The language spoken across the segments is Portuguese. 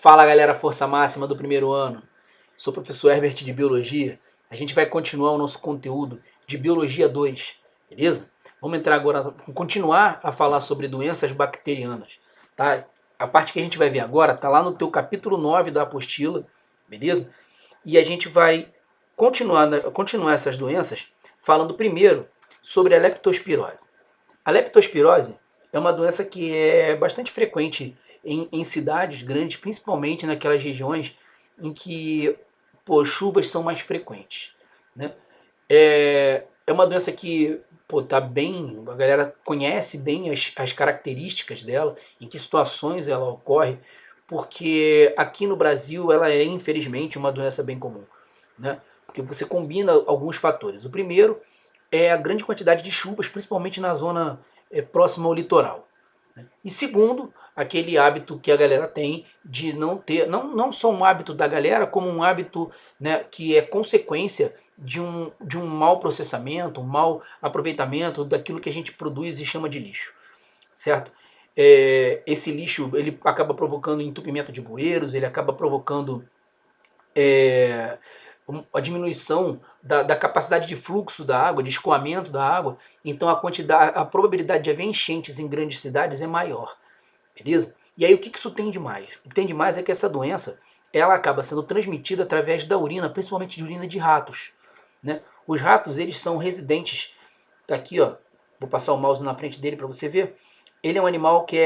Fala galera, força máxima do primeiro ano. Sou o professor Herbert de Biologia. A gente vai continuar o nosso conteúdo de Biologia 2, beleza? Vamos entrar agora, continuar a falar sobre doenças bacterianas, tá? A parte que a gente vai ver agora tá lá no teu capítulo 9 da apostila, beleza? E a gente vai continuar essas doenças falando primeiro sobre a leptospirose. A leptospirose é uma doença que é bastante frequente em cidades grandes, principalmente naquelas regiões em que chuvas são mais frequentes, né? É uma doença que tá bem, a galera conhece bem as características dela, em que situações ela ocorre, porque aqui no Brasil ela é infelizmente uma doença bem comum, né? Porque você combina alguns fatores. O primeiro é a grande quantidade de chuvas, principalmente na zona próxima ao litoral, né? E segundo, aquele hábito que a galera tem de não ter, não só um hábito da galera, como um hábito, né, que é consequência de um mau processamento, um mau aproveitamento daquilo que a gente produz e chama de lixo, certo? Esse lixo ele acaba provocando entupimento de bueiros, ele acaba provocando a diminuição da capacidade de fluxo da água, de escoamento da água, então a probabilidade de haver enchentes em grandes cidades é maior, beleza? E aí o que isso tem de mais? O que tem de mais é que essa doença ela acaba sendo transmitida através da urina, principalmente de urina de ratos, né? Os ratos eles são residentes, tá aqui ó, vou passar o mouse na frente dele para você ver. Ele é um animal que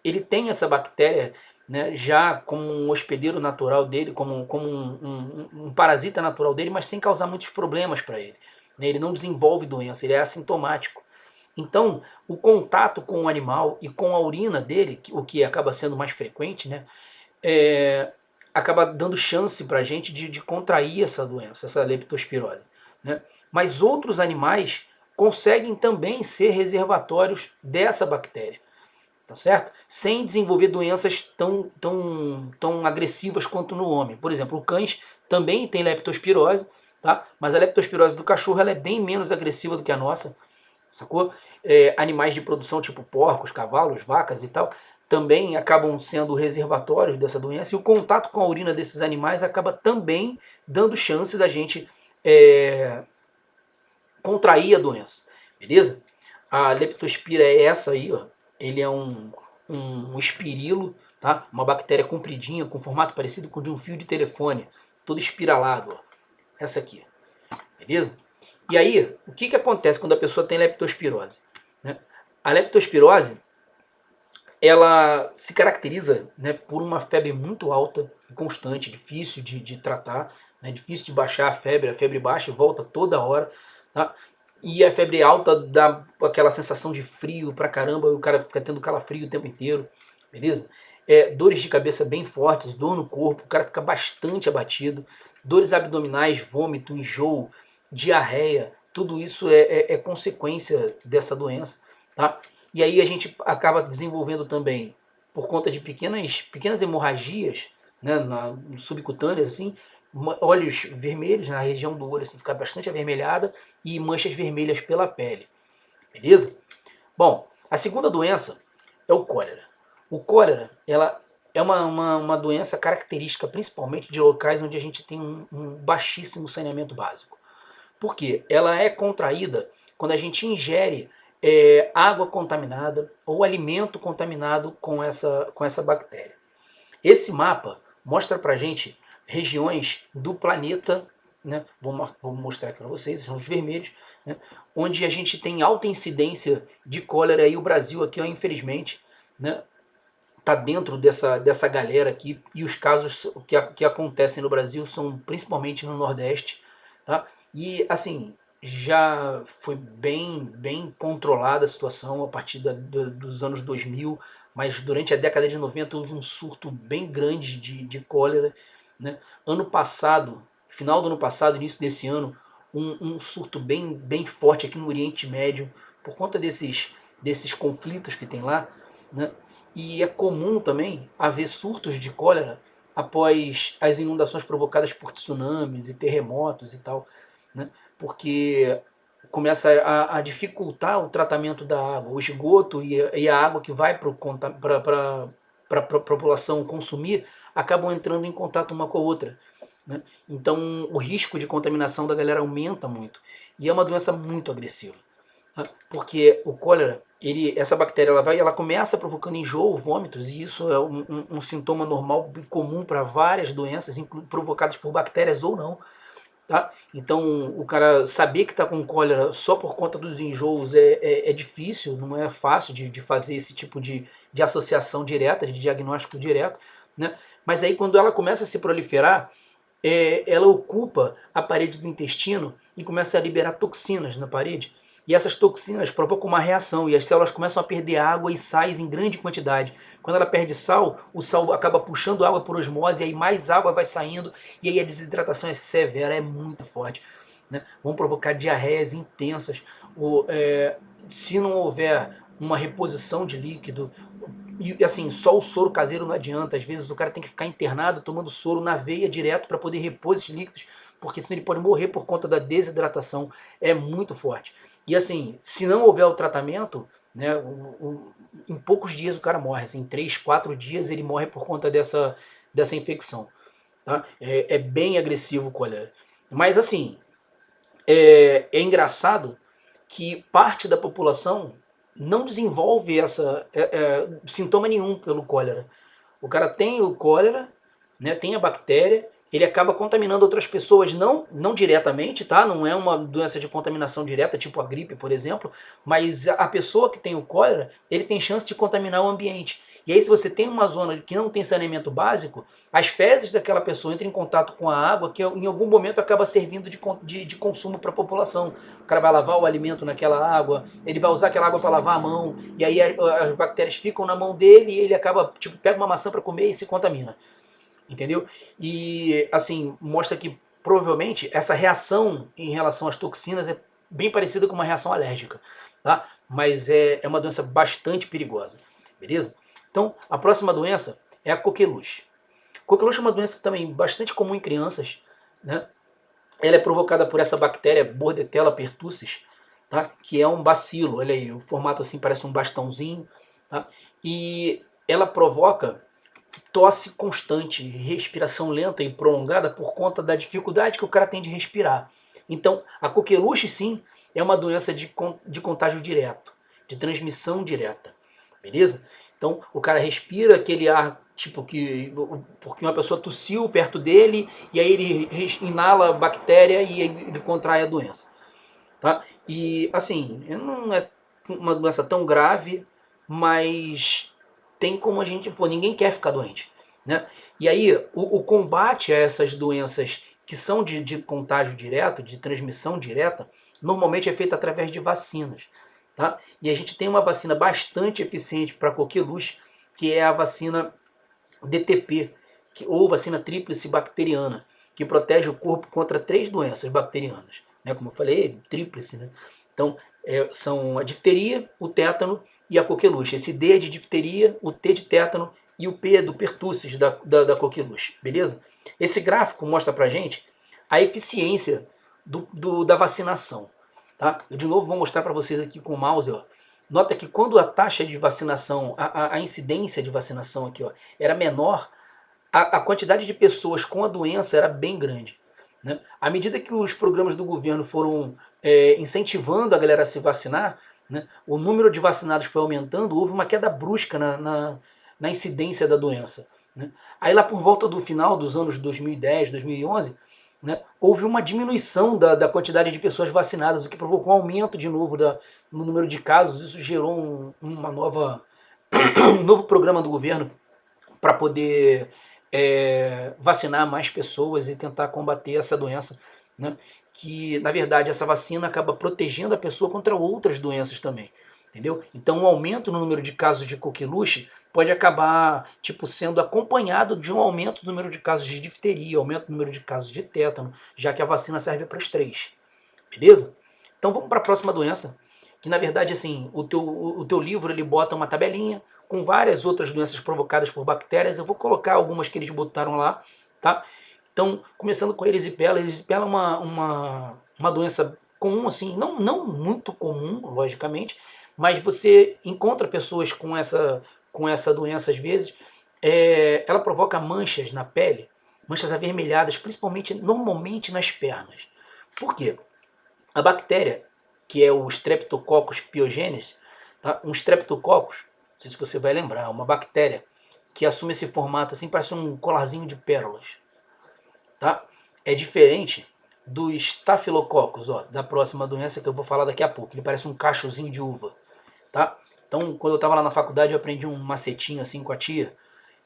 ele tem essa bactéria, né, já como um hospedeiro natural dele, como um parasita natural dele, mas sem causar muitos problemas para ele, né? Ele não desenvolve doença, ele é assintomático. Então, o contato com o animal e com a urina dele, o que acaba sendo mais frequente, né, acaba dando chance para a gente de contrair essa doença, essa leptospirose, né? Mas outros animais conseguem também ser reservatórios dessa bactéria, tá certo? Sem desenvolver doenças tão agressivas quanto no homem. Por exemplo, o cães também tem leptospirose, tá? Mas a leptospirose do cachorro ela é bem menos agressiva do que a nossa, sacou? Animais de produção tipo porcos, cavalos, vacas e tal, também acabam sendo reservatórios dessa doença, e o contato com a urina desses animais acaba também dando chance da gente contrair a doença, beleza? A leptospira é essa aí, ó. Ele é um espirilo, tá? Uma bactéria compridinha, com formato parecido com de um fio de telefone, todo espiralado, ó. Essa aqui, beleza? E aí, o que acontece quando a pessoa tem leptospirose, né? A leptospirose, ela se caracteriza, né, por uma febre muito alta e constante, difícil de tratar, né, difícil de baixar a febre baixa e volta toda hora, tá? E a febre alta dá aquela sensação de frio pra caramba, e o cara fica tendo calafrio o tempo inteiro, beleza? Dores de cabeça bem fortes, dor no corpo, o cara fica bastante abatido, dores abdominais, vômito, enjoo, diarreia, tudo isso é consequência dessa doença, tá? E aí a gente acaba desenvolvendo também, por conta de pequenas hemorragias, né, subcutâneas, assim, olhos vermelhos na região do olho, assim, ficar bastante avermelhada, e manchas vermelhas pela pele, beleza? Bom, a segunda doença é o cólera. O cólera, ela é uma doença característica principalmente de locais onde a gente tem um baixíssimo saneamento básico. Por quê? Ela é contraída quando a gente ingere água contaminada ou alimento contaminado com essa bactéria. Esse mapa mostra pra gente regiões do planeta, né? Vou mostrar aqui para vocês, são os vermelhos, né? Onde a gente tem alta incidência de cólera, e o Brasil aqui, ó, infelizmente, né, tá dentro dessa galera aqui, e os casos que acontecem no Brasil são principalmente no Nordeste, tá? E assim, já foi bem controlada a situação a partir dos anos 2000, mas durante a década de 90 houve um surto bem grande de cólera, né? Ano passado, final do ano passado, início desse ano, um surto bem forte aqui no Oriente Médio, por conta desses conflitos que tem lá, né? E é comum também haver surtos de cólera após as inundações provocadas por tsunamis e terremotos e tal, né? Porque começa a dificultar o tratamento da água, o esgoto e a água que vai para a população consumir acabam entrando em contato uma com a outra, né? Então o risco de contaminação da galera aumenta muito. E é uma doença muito agressiva, tá? Porque o cólera, essa bactéria ela começa provocando enjoo, vômitos, e isso é um sintoma normal e comum para várias doenças, provocadas por bactérias ou não. Tá? Então, o cara saber que está com cólera só por conta dos enjoos é difícil, não é fácil de fazer esse tipo de associação direta, de diagnóstico direto, né? Mas aí quando ela começa a se proliferar, ela ocupa a parede do intestino e começa a liberar toxinas na parede. E essas toxinas provocam uma reação e as células começam a perder água e sais em grande quantidade. Quando ela perde sal, o sal acaba puxando água por osmose, e aí mais água vai saindo, e aí a desidratação é severa, é muito forte, né? Vão provocar diarreias intensas. Se não houver uma reposição de líquido, e assim, só o soro caseiro não adianta. Às vezes o cara tem que ficar internado tomando soro na veia direto para poder repor esses líquidos, porque senão ele pode morrer por conta da desidratação. É muito forte. E assim, se não houver o tratamento, né, em poucos dias o cara morre. Assim, em 3, 4 dias ele morre por conta dessa infecção. Tá? É bem agressivo o cólera. Mas assim, é engraçado que parte da população não desenvolve sintoma nenhum pelo cólera. O cara tem o cólera, né, tem a bactéria, ele acaba contaminando outras pessoas, não diretamente, tá? Não é uma doença de contaminação direta, tipo a gripe, por exemplo, mas a pessoa que tem o cólera, ele tem chance de contaminar o ambiente. E aí, se você tem uma zona que não tem saneamento básico, as fezes daquela pessoa entram em contato com a água, que em algum momento acaba servindo de consumo para a população. O cara vai lavar o alimento naquela água, ele vai usar aquela água para lavar a mão, e aí as bactérias ficam na mão dele e ele acaba, tipo, pega uma maçã para comer e se contamina. Entendeu? E assim, mostra que provavelmente essa reação em relação às toxinas é bem parecida com uma reação alérgica, tá? Mas é uma doença bastante perigosa, beleza? Então, a próxima doença é a coqueluche. Coqueluche é uma doença também bastante comum em crianças, né? Ela é provocada por essa bactéria Bordetella pertussis, tá? Que é um bacilo. Olha aí, o formato assim parece um bastãozinho, tá? E ela provoca tosse constante, respiração lenta e prolongada por conta da dificuldade que o cara tem de respirar. Então, a coqueluche, sim, é uma doença de contágio direto, de transmissão direta, beleza? Então, o cara respira aquele ar, tipo, porque uma pessoa tossiu perto dele, e aí ele inala a bactéria e ele contrai a doença, tá? E, assim, não é uma doença tão grave, mas tem como a gente, ninguém quer ficar doente, né? E aí o combate a essas doenças que são de contágio direto, de transmissão direta, normalmente é feito através de vacinas, tá? E a gente tem uma vacina bastante eficiente para coqueluche, que é a vacina DTP, ou vacina tríplice bacteriana, que protege o corpo contra 3 doenças bacterianas, né? Como eu falei, tríplice, né? Então, são a difteria, o tétano e a coqueluche. Esse D é de difteria, o T de tétano e o P é do pertussis da coqueluche, beleza? Esse gráfico mostra pra gente a eficiência da vacinação, tá? Eu de novo vou mostrar para vocês aqui com o mouse, ó. Nota que quando a taxa de vacinação, a incidência de vacinação aqui, ó, era menor, a quantidade de pessoas com a doença era bem grande, né? À medida que os programas do governo foram incentivando a galera a se vacinar, né, o número de vacinados foi aumentando, houve uma queda brusca na incidência da doença, né? Aí lá por volta do final dos anos 2010, 2011, né, houve uma diminuição da quantidade de pessoas vacinadas, o que provocou um aumento de novo no número de casos. Isso gerou um novo programa do governo para poder vacinar mais pessoas e tentar combater essa doença, né? Que na verdade essa vacina acaba protegendo a pessoa contra outras doenças também, entendeu? Então um aumento no número de casos de coqueluche pode acabar sendo acompanhado de um aumento no número de casos de difteria, aumento no número de casos de tétano, já que a vacina serve para os 3, beleza? Então vamos para a próxima doença, que na verdade assim, o teu livro ele bota uma tabelinha com várias outras doenças provocadas por bactérias. Eu vou colocar algumas que eles botaram lá, tá? Então, começando com a erisipela. A erisipela é uma doença comum, assim, não muito comum, logicamente, mas você encontra pessoas com essa doença às vezes, ela provoca manchas na pele, manchas avermelhadas, principalmente, normalmente nas pernas. Por quê? A bactéria, que é o Streptococcus pyogenes, tá? Um Streptococcus, não sei se você vai lembrar, é uma bactéria que assume esse formato assim, parece um colarzinho de pérolas. Tá? É diferente do Staphylococcus, ó, da próxima doença que eu vou falar daqui a pouco. Ele parece um cachozinho de uva. Tá? Então, quando eu estava lá na faculdade, eu aprendi um macetinho assim com a tia,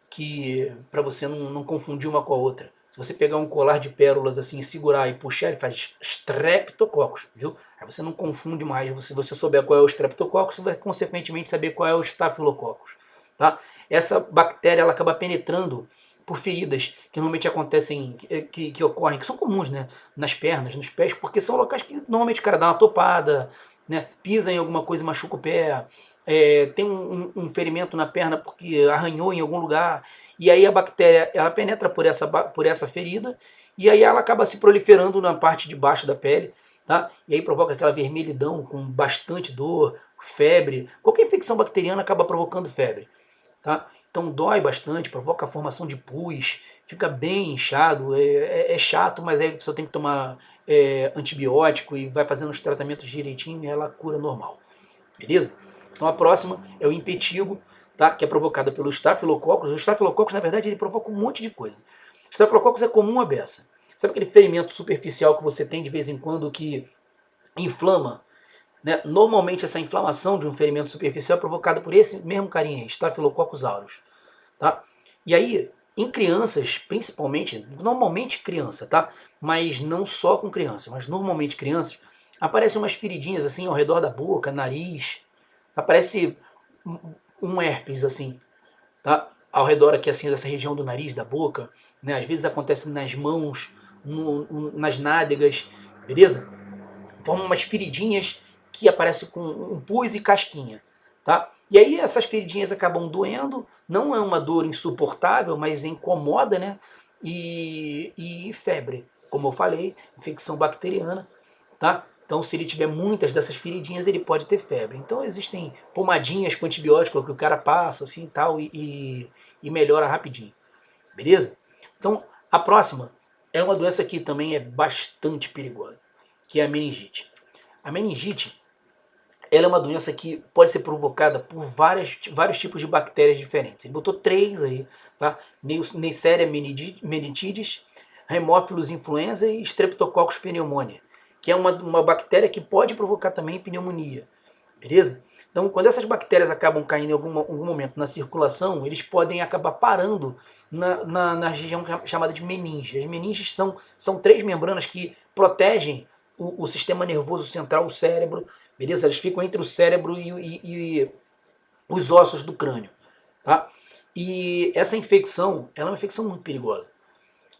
que para você não confundir uma com a outra. Se você pegar um colar de pérolas assim e segurar e puxar, ele faz Streptococcus, viu? Aí você não confunde mais. Se você souber qual é o Streptococcus, você vai consequentemente saber qual é o Staphylococcus. Tá? Essa bactéria ela acaba penetrando por feridas que normalmente acontecem, que ocorrem, que são comuns, né? Nas pernas, nos pés, porque são locais que normalmente o cara dá uma topada, né? Pisa em alguma coisa e machuca o pé, tem um ferimento na perna porque arranhou em algum lugar, e aí a bactéria ela penetra por essa ferida, e aí ela acaba se proliferando na parte de baixo da pele, tá? E aí provoca aquela vermelhidão com bastante dor, febre. Qualquer infecção bacteriana acaba provocando febre, tá? Então dói bastante, provoca a formação de pus, fica bem inchado, é chato, mas aí a pessoa tem que tomar antibiótico e vai fazendo os tratamentos direitinho e ela cura normal, beleza? Então a próxima é o impetigo, tá? Que é provocada pelo Staphylococcus. O Staphylococcus, na verdade, ele provoca um monte de coisa. O Staphylococcus é comum à beça. Sabe aquele ferimento superficial que você tem de vez em quando que inflama? Né? Normalmente essa inflamação de um ferimento superficial é provocada por esse mesmo carinha aí, Staphylococcus aureus. Tá? E aí, em crianças, principalmente, normalmente criança, tá? Mas não só com criança, mas normalmente crianças, aparecem umas feridinhas assim ao redor da boca, nariz, aparece um herpes assim, tá? Ao redor aqui assim dessa região do nariz, da boca, né? Às vezes acontece nas mãos, nas nádegas, beleza? Formam umas feridinhas que aparecem com um pus e casquinha, tá? E aí essas feridinhas acabam doendo, não é uma dor insuportável, mas incomoda, né? E febre, como eu falei, infecção bacteriana, tá? Então, se ele tiver muitas dessas feridinhas, ele pode ter febre. Então, existem pomadinhas com antibiótico que o cara passa, assim, tal, e melhora rapidinho. Beleza? Então, a próxima é uma doença que também é bastante perigosa, que é a meningite. A meningite, ela é uma doença que pode ser provocada por vários tipos de bactérias diferentes. Ele botou 3 aí, tá? Neisseria meningitidis, Haemophilus influenza e Streptococcus pneumoniae, que é uma bactéria que pode provocar também pneumonia, beleza? Então, quando essas bactérias acabam caindo em algum momento na circulação, eles podem acabar parando na região chamada de meninge. As meninges são 3 membranas que protegem o sistema nervoso central, o cérebro, beleza? Eles ficam entre o cérebro e os ossos do crânio, tá? E essa infecção, ela é uma infecção muito perigosa,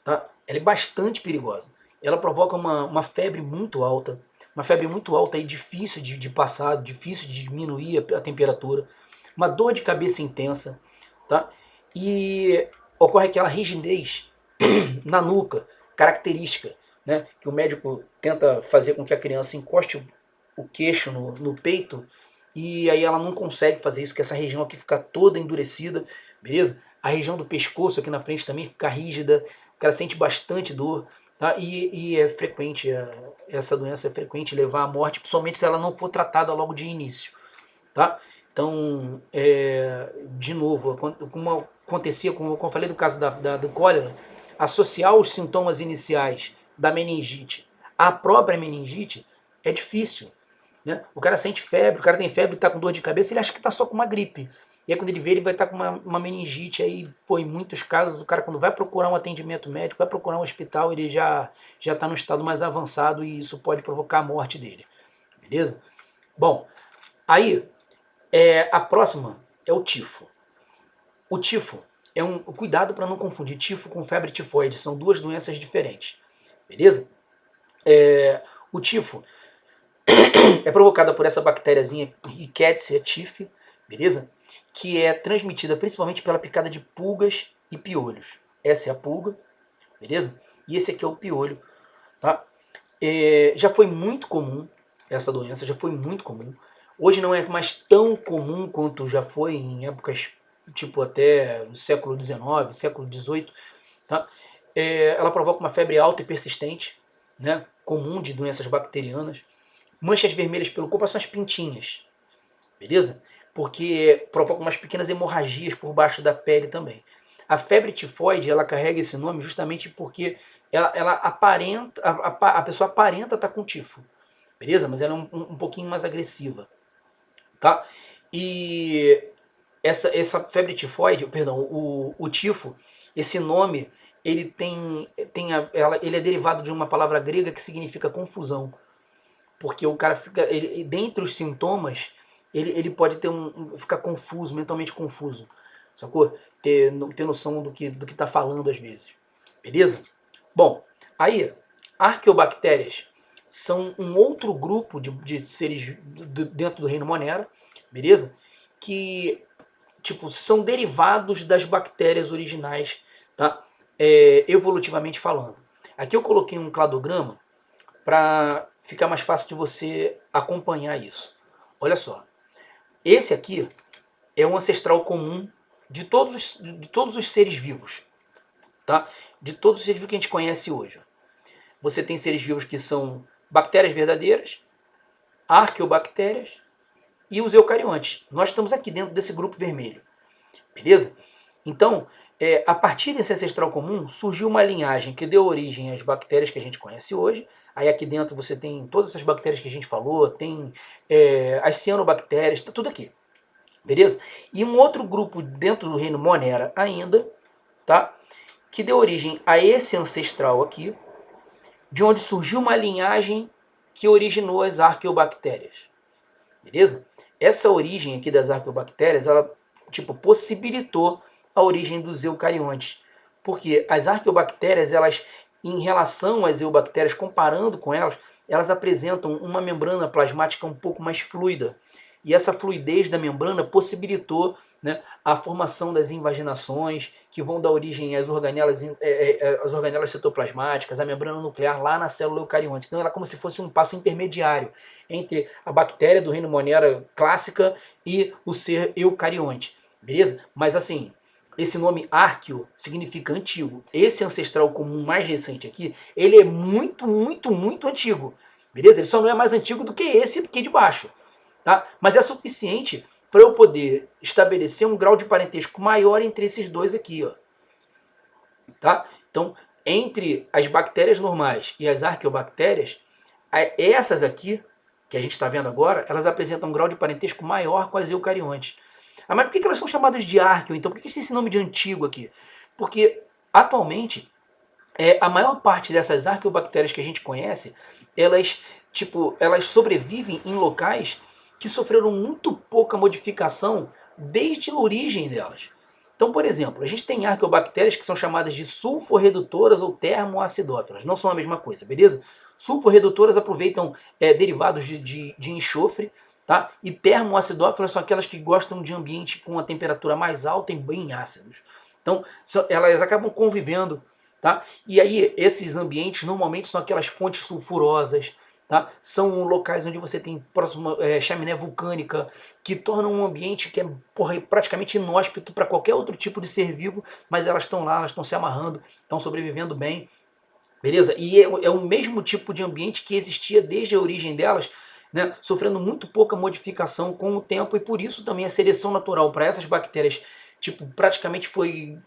tá? Ela é bastante perigosa. Ela provoca uma febre muito alta, e difícil de passar, difícil de diminuir a temperatura, uma dor de cabeça intensa, tá? E ocorre aquela rigidez na nuca, característica, né? Que o médico tenta fazer com que a criança encoste o queixo no peito, e aí ela não consegue fazer isso, porque essa região aqui fica toda endurecida, beleza? A região do pescoço aqui na frente também fica rígida, o cara sente bastante dor, tá? E é frequente, essa doença é frequente levar à morte, principalmente se ela não for tratada logo de início, tá? Então, de novo, como acontecia, como eu falei do caso do cólera, associar os sintomas iniciais da meningite à própria meningite é difícil, né? O cara sente febre, o cara tem febre, está com dor de cabeça, ele acha que está só com uma gripe. E aí quando ele vê, ele vai estar com uma meningite. Aí, pô, em muitos casos, o cara quando vai procurar um atendimento médico, vai procurar um hospital, ele já está no estado mais avançado e isso pode provocar a morte dele. Beleza? Bom, aí a próxima é o tifo. O tifo é cuidado para não confundir tifo com febre tifoide, são 2 doenças diferentes. Beleza? O tifo é provocada por essa bactériazinha Rickettsia tifo, beleza? Que é transmitida principalmente pela picada de pulgas e piolhos. Essa é a pulga, beleza? E esse aqui é o piolho, tá? Já foi muito comum essa doença, já foi muito comum. Hoje não é mais tão comum quanto já foi em épocas tipo até o século XIX, século XVIII, tá? Ela provoca uma febre alta e persistente, né, comum de doenças bacterianas. Manchas vermelhas pelo corpo são as pintinhas, beleza? Porque provoca umas pequenas hemorragias por baixo da pele também. A febre tifoide, ela carrega esse nome justamente porque ela aparenta, a pessoa aparenta estar com tifo, beleza? Mas ela é um pouquinho mais agressiva, tá? E essa febre tifoide, perdão, o tifo, esse nome, ele ele é derivado de uma palavra grega que significa confusão, porque o cara fica, dentre os sintomas, ele pode ficar confuso, mentalmente confuso, sacou? Ter noção do que tá falando às vezes, beleza? Bom, aí, arqueobactérias são um outro grupo de seres dentro do reino Monera, beleza? Que tipo, são derivados das bactérias originais, tá? Evolutivamente falando. Aqui eu coloquei um cladograma para ficar mais fácil de você acompanhar isso. Olha só, esse aqui é um ancestral comum de todos os seres vivos, tá? De todos os seres vivos que a gente conhece hoje. Você tem seres vivos que são bactérias verdadeiras, arqueobactérias e os eucariontes. Nós estamos aqui dentro desse grupo vermelho, beleza? Então, a partir desse ancestral comum, surgiu uma linhagem que deu origem às bactérias que a gente conhece hoje. Aí aqui dentro você tem todas essas bactérias que a gente falou, tem as cianobactérias, está tudo aqui, beleza? E um outro grupo dentro do reino Monera ainda, tá? Que deu origem a esse ancestral aqui, de onde surgiu uma linhagem que originou as arqueobactérias, beleza? Essa origem aqui das arqueobactérias, ela tipo possibilitou a origem dos eucariontes, porque as arqueobactérias, elas, em relação às eubactérias, comparando com elas, elas apresentam uma membrana plasmática um pouco mais fluida, e essa fluidez da membrana possibilitou, né, a formação das invaginações, que vão dar origem às organelas citoplasmáticas, a membrana nuclear lá na célula eucarionte. Então ela é como se fosse um passo intermediário entre a bactéria do reino Monera clássica e o ser eucarionte, beleza? Mas assim, esse nome arqueo significa antigo. Esse ancestral comum mais recente aqui, ele é muito, muito, muito antigo, beleza? Ele só não é mais antigo do que esse aqui de baixo, tá? Mas é suficiente para eu poder estabelecer um grau de parentesco maior entre esses dois aqui, ó, tá? Então, entre as bactérias normais e as arqueobactérias, essas aqui, que a gente está vendo agora, elas apresentam um grau de parentesco maior com as eucariontes. Ah, mas por que elas são chamadas de arqueo, então? Por que tem esse nome de antigo aqui? Porque, atualmente, a maior parte dessas arqueobactérias que a gente conhece, elas sobrevivem em locais que sofreram muito pouca modificação desde a origem delas. Então, por exemplo, a gente tem arqueobactérias que são chamadas de sulforredutoras ou termoacidófilas. Não são a mesma coisa, beleza? Sulforredutoras aproveitam derivados de enxofre, tá? E termoacidófilas são aquelas que gostam de ambiente com a temperatura mais alta e bem ácidos. Então, elas acabam convivendo, tá? E aí, esses ambientes normalmente são aquelas fontes sulfurosas, tá? São locais onde você tem chaminé vulcânica, que tornam um ambiente que é praticamente inóspito para qualquer outro tipo de ser vivo, mas elas estão lá, elas estão se amarrando, estão sobrevivendo bem, beleza? E é o mesmo tipo de ambiente que existia desde a origem delas, né? Sofrendo muito pouca modificação com o tempo, e por isso também a seleção natural para essas bactérias tipo, praticamente foi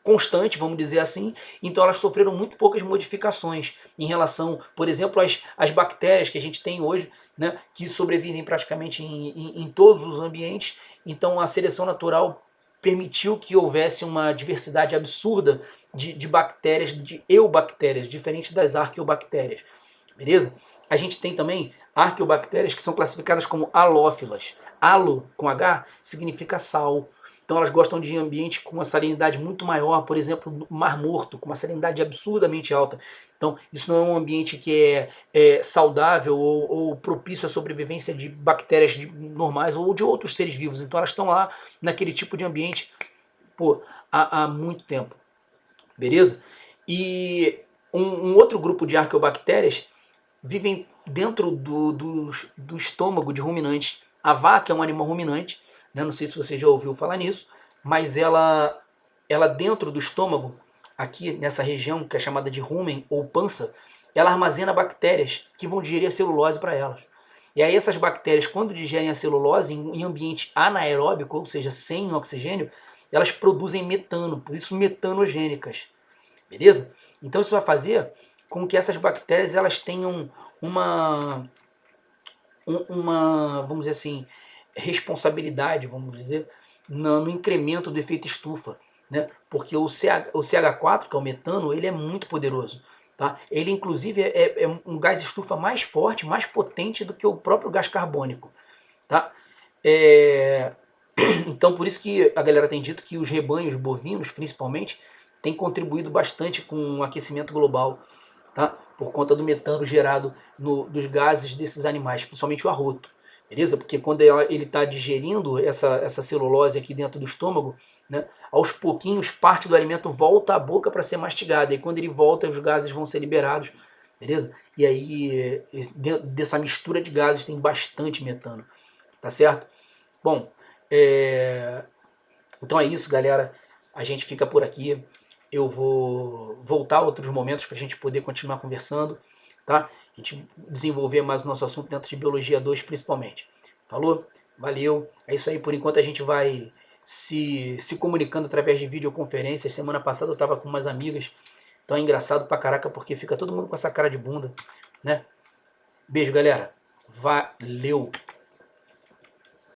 constante, vamos dizer assim, então elas sofreram muito poucas modificações em relação, por exemplo, às bactérias que a gente tem hoje, né, que sobrevivem praticamente em todos os ambientes. Então a seleção natural permitiu que houvesse uma diversidade absurda de bactérias, de eubactérias, diferente das arqueobactérias, beleza? A gente tem também arqueobactérias que são classificadas como halófilas. Halo, com H, significa sal. Então elas gostam de ambiente com uma salinidade muito maior, por exemplo, Mar Morto, com uma salinidade absurdamente alta. Então isso não é um ambiente que é saudável ou propício à sobrevivência de bactérias normais ou de outros seres vivos. Então elas estão lá naquele tipo de ambiente há muito tempo, beleza? E um outro grupo de arqueobactérias vivem dentro do estômago de ruminantes. A vaca é um animal ruminante, né? Não sei se você já ouviu falar nisso, mas ela dentro do estômago, aqui nessa região que é chamada de rumen ou pança, ela armazena bactérias que vão digerir a celulose para elas. E aí essas bactérias, quando digerem a celulose em ambiente anaeróbico, ou seja, sem oxigênio, elas produzem metano, por isso metanogênicas, beleza? Então isso vai fazer com que essas bactérias elas tenham vamos dizer assim, responsabilidade, vamos dizer, no incremento do efeito estufa, né? Porque o CH4, que é o metano, ele é muito poderoso. Tá? Ele, inclusive, é um gás estufa mais forte, mais potente do que o próprio gás carbônico. Tá? Então, por isso que a galera tem dito que os rebanhos bovinos, principalmente, têm contribuído bastante com o aquecimento global, tá? Por conta do metano gerado dos gases desses animais, principalmente o arroto. Beleza? Porque quando ele está digerindo essa celulose aqui dentro do estômago, né, aos pouquinhos parte do alimento volta à boca para ser mastigada. E quando ele volta, os gases vão ser liberados. Beleza? E aí, dentro dessa mistura de gases tem bastante metano. Tá certo? Bom, então é isso, galera. A gente fica por aqui. Eu vou voltar a outros momentos para a gente poder continuar conversando, tá? A gente desenvolver mais o nosso assunto dentro de Biologia 2 principalmente. Falou? Valeu. É isso aí. Por enquanto a gente vai se comunicando através de videoconferências. Semana passada eu estava com umas amigas. Então é engraçado pra caraca porque fica todo mundo com essa cara de bunda, né? Beijo, galera. Valeu.